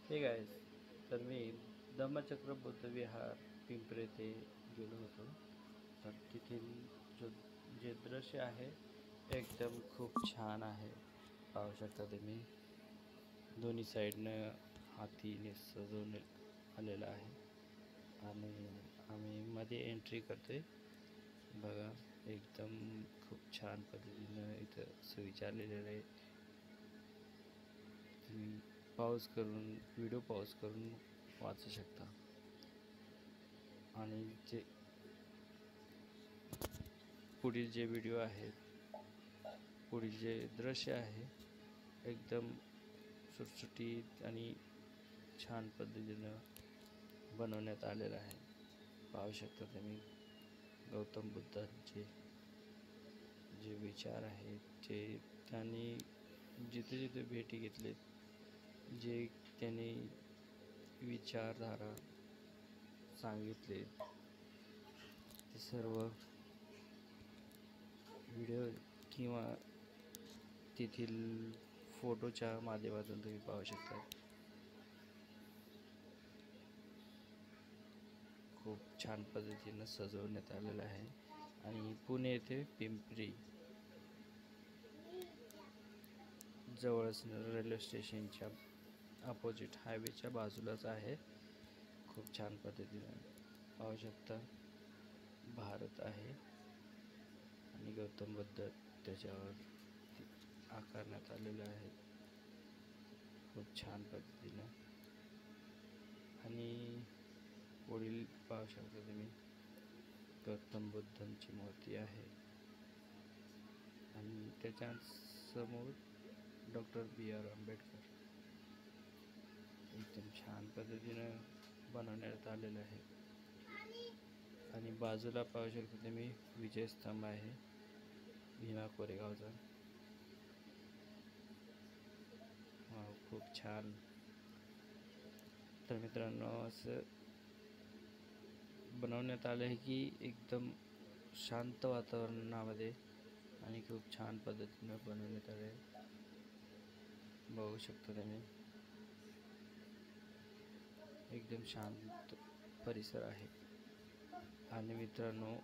Hey guys, तर मी धम्मचक्र बुद्ध विहार पिंपरी येथे गेलो होतो. तर तेथील जो जे दृश्य आहे एकदम खूप छान आहे. पाहू शकता तुम्ही दोन्ही साईडनं हातीने सजवून आलेलं आहे आणि आम्ही मध्ये एंट्री करतोय. बघा, एकदम खूप छान पद्धतीनं इथं सुविचारलेलं आहे. तुम्ही पॉज करून व्हिडिओ पॉज करून वाचू शकता. आणि जे पुढील जे व्हिडिओ आहेत, पुढील जे दृश्य आहे एकदम सुटसुटीत आणि छान पद्धतीनं बनवण्यात आलेलं आहे. पाहू शकता तुम्ही गौतम बुद्धांचे जे विचार आहेत, जे त्यांनी जिथे जिथे भेटी घेतलेत, जे त्यांनी विचारधारा सांगितले, ते सर्व व्हिडिओ किंवा तेथील फोटोच्या माध्यमातून तुम्ही पाहू शकता. खूप छान पद्धतीनं सजवण्यात आलेलं आहे आणि पुणे येथे पिंपरी जवळच रेल्वे स्टेशनच्या अपोजिट हायवेच्या बाजूलाच आहे. खूप छान पद्धतीनं पाहू शकता. भारत आहे आणि गौतम बुद्ध त्याच्यावर आकारण्यात आलेलं आहे खूप छान पद्धतीनं. आणि पुढील पाहू शकता तुम्ही गौतम बुद्धांची मूर्ती आहे आणि त्याच्या समोर डॉक्टर B.R. आंबेडकर एकदम छान पद्धतीनं बनवण्यात आलेलं आहे. आणि बाजूला पाहू शकता तुम्ही विजयस्तंभ आहे भीमा कोरेगावचा. खूप छान. तर मित्रांनो, असं बनवण्यात आलं आहे की एकदम शांत वातावरणामध्ये आणि खूप छान पद्धतीनं बनवण्यात आले आहे. बघू शकता तुम्ही एकदम शांत परिसर आहे. आणि मित्रांनो,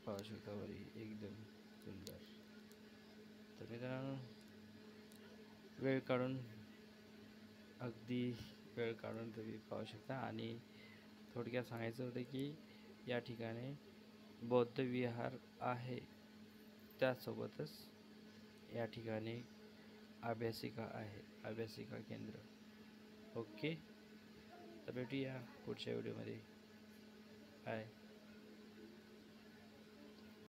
पाहू शकता वरी एकदम सुंदर. तर मित्रांनो, अगदी वेळ काढून तुम्ही पाहू शकता. आणि थोडक्यात सांगायचं होतं की या ठिकाणी बौद्ध विहार आहे, त्यासोबतच या ठिकाणी अभ्यासिका आहे, अभ्यासिका केंद्र. ओके, तर भेटूया पुढच्या व्हिडिओमध्ये. बाय.